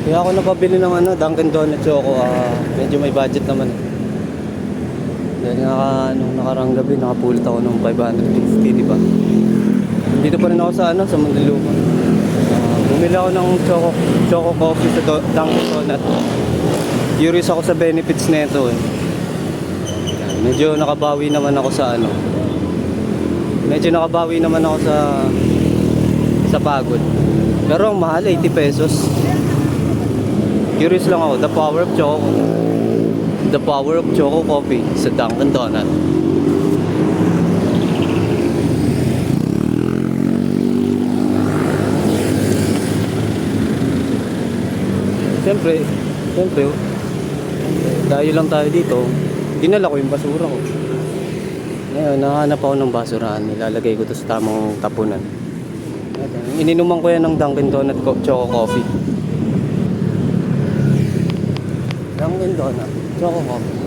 Kaya ako napabili ng Dunkin Donuts Choco. Medyo may budget naman. Dahil nung nakarang gabi, nakapulot ako ng 550, di ba? Dito pa rin ako sa Muntinlupa. Bumili ako ng Choco Coffee sa Dunkin Donuts. Curious ako sa benefits nito eh. Medyo nakabawi naman ako sa sa pagod. Pero ang mahal, 80 pesos. Curious lang ako, the power of Choco Coffee sa Dunkin Donuts. Siyempre, dahil lang tayo dito, dinala ko yung basura ko. Ngayon, nahanap ako ng basurahan. Nilalagay ko to sa tamang tapunan. Ininuman ko yan ng Dunkin Donuts Choco Coffee. Dunkin Donuts Choco Coffee.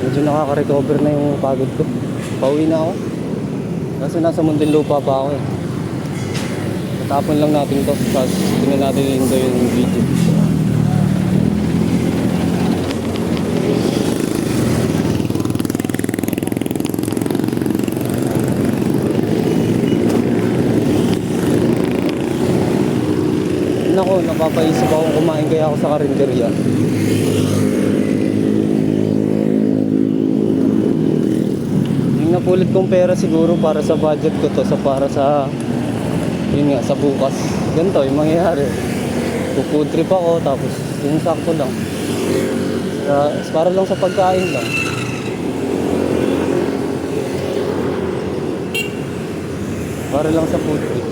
Medyo nakaka-recover na yung pagod ko. Pauwi na ako. Kasi nasa Muntinlupa pa ako eh. Tapon lang natin to. Tapos tingnan natin yung video. Nako, napapaisip akong kumain kaya ako sa karinderya. Yung napulot kong pera siguro para sa budget ko to, para sa yun nga, sa bukas. Ganito yung mangyayari. Food trip ako, tapos yung sakto lang. Para lang sa pagkain lang. Para lang sa food trip.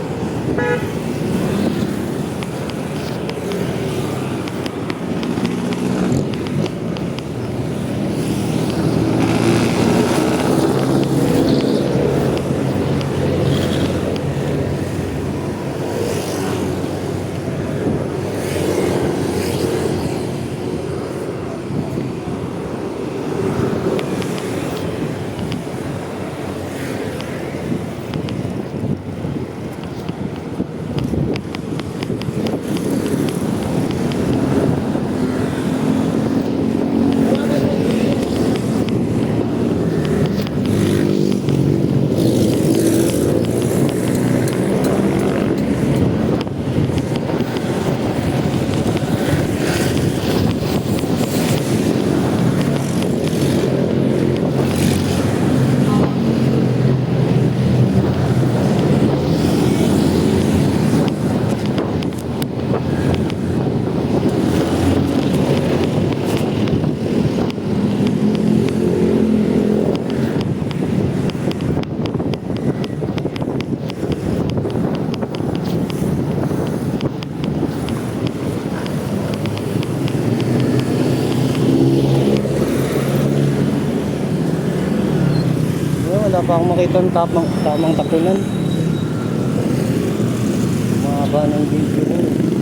Wala pa akong makita ng tamang tapunan. Mahaba ng video.